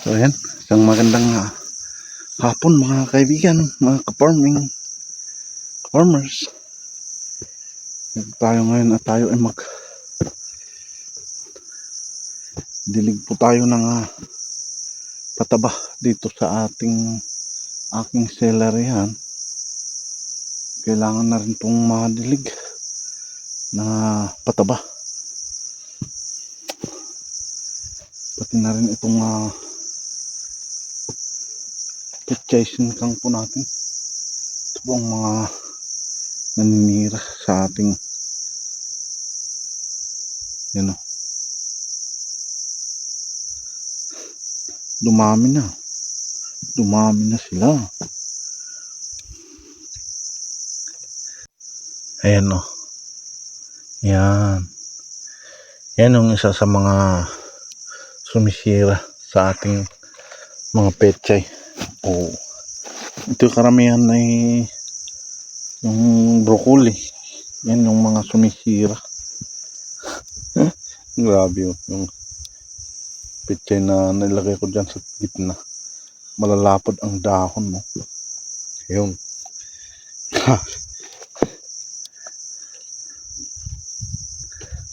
So ayan, isang magandang hapon mga kaibigan, mga farmers. Tayo ngayon at tayo ay dilig po tayo ng pataba dito sa aking celeryhan. Kailangan na rin pong madilig na pataba. Pati na rin itong petchaisin kang po natin. Ito po ang mga naninira sa ating dumami na sila. Ayan o. Yan ang isa sa mga sumisira sa ating mga pechay. Ito karamihan ay yung broccoli. Yan yung mga sumisira. Grabe yung pechay na nilagay ko dyan sa gitna. Malalapad ang dahon mo. Ayun.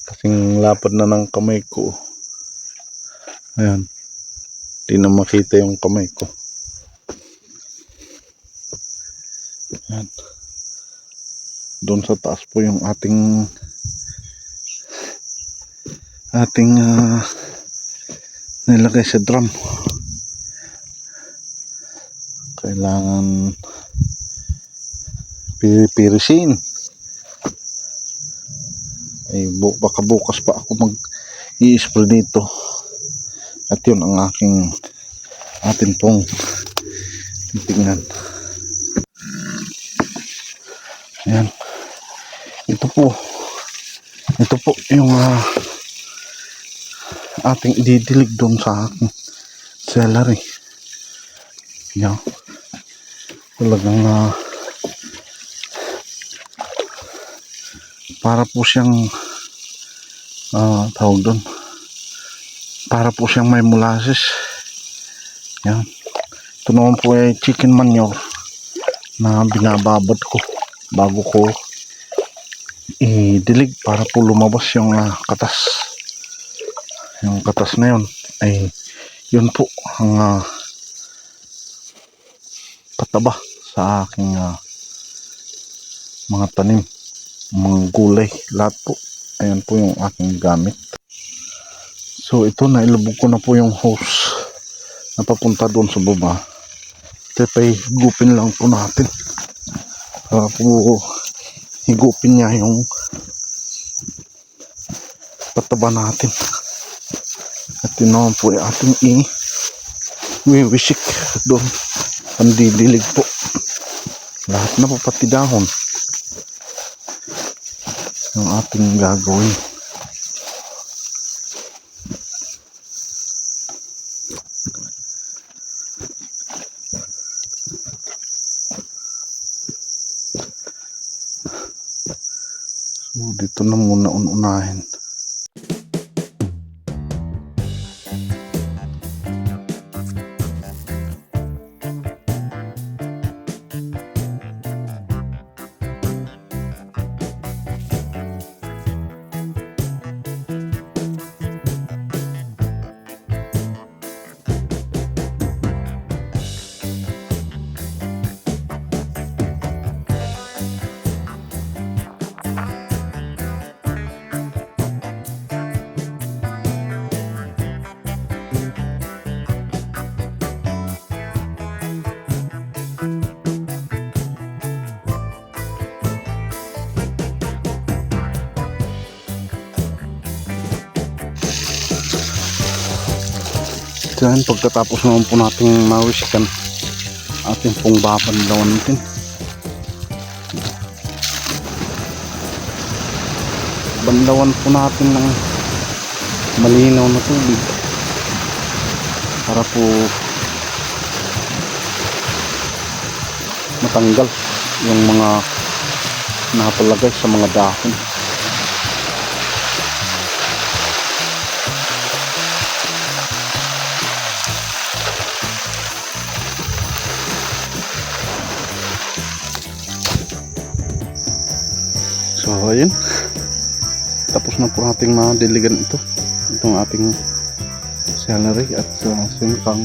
Kasing lapad na ng kamay ko. Ayan. Hindi na makita yung kamay ko. Ayan. Doon sa taas po yung ating nilagay sa drum. Kailangan pirisin. Ay baka bukas pa ako mag-i-spray dito. At yun ang atin pong titignan. Ayan. Ito po yung ating ididilig doon sa aking celery. Yan. Talagang para po siyang tawag doon. Para po siyang may molasses. Yan. Ito naman po ay chicken manure na binababad ko bago ko idilig para po lumabas yung katas. Yung katas na yun ay yun po ang pataba sa aking mga tanim, mga gulay, lahat po. Ayan po yung aking gamit. So ito na ilubog ko na po yung hose na papunta doon sa baba. Ito pa higupin lang po natin para po higupin niya yung pataba natin. At yun naman po ay ating i-wisik doon. Pandidilig po. Lahat na po pati dahon yung ating gagawin. So dito na muna unahin. Diyan, pagkatapos naman po nating mawisikan, ating pong babandawan natin. Bandawan po natin ng malinaw na tubig para po matanggal yung mga napalagay sa mga dahon. So ayun, tapos na po ating madiligan ito, itong ating celery at singkang.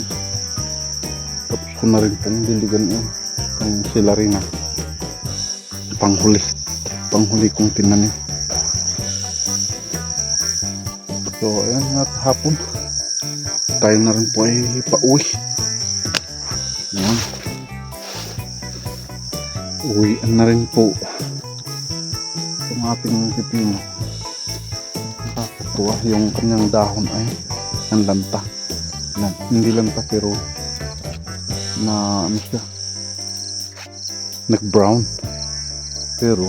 Tapos ko na rin pong diligan yun, itong celery na panghuli kong tinanim. So ayan, at hapon tayo na rin po ay pauwi. Ayan, uwian na rin po itong ating pipino. Nakakatuwa, yung kanyang dahon ay ang lanta, hindi lanta pero na ano siya, nag brown, pero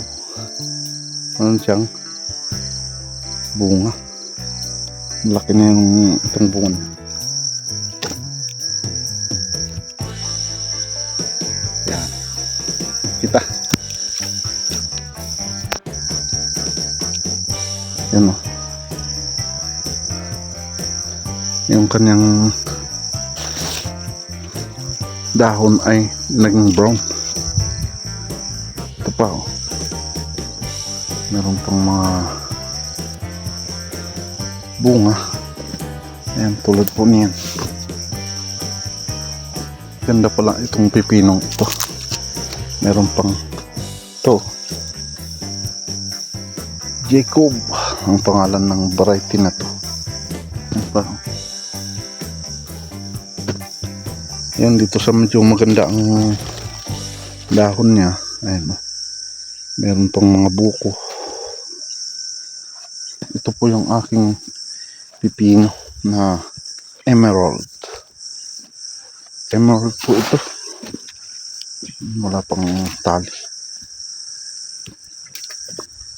ano siyang bunga, malaki na yung itong bunga niya. Yan, kita yan o, yung kanyang dahon ay naging brown. Ito pa oh, meron pang mga bunga. Ayan, tulad po niyan. Ganda pala itong pipinong ito. Meron pang ito, Jacob ang pangalan ng variety na to. Ayan pa. Yan, dito sa medyo maganda ang dahon niya. Ayan o, meron pang mga buko. Ito po yung aking pipino na emerald. Emerald po ito, wala pang tali.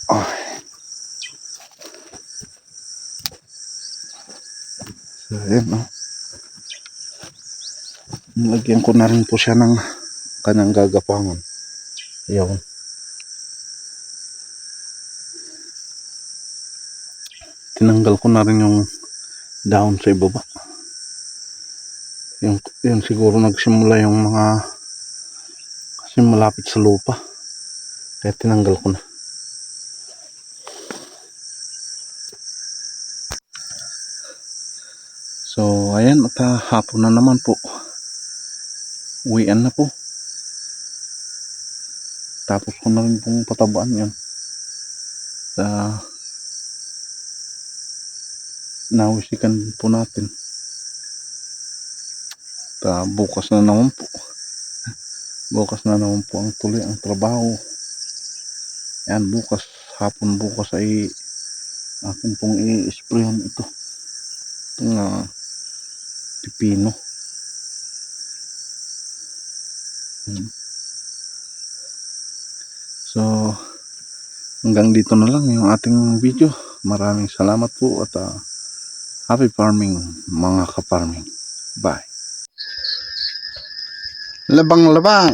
Ay. So ayan o, nilagyan ko na rin po siya ng kanyang gagapangan. Ayan, tinanggal ko na rin yung dahon sa ibaba. Yung siguro nagsimula yung mga kasi malapit sa lupa, kaya tinanggal ko na. So ayan, at hapon na naman po, uwian na po. Tapos ko na rin pong patabaan yan sa nawisikan po natin. Bukas na naman po. Bukas na naman po ang tuloy ang trabaho. Yan, bukas, hapon bukas ay akin pong i-sprayan ito. Itong pipino. So, hanggang dito na lang yung ating video. Maraming salamat po at happy farming mga ka-farming. Bye. Labang-labang.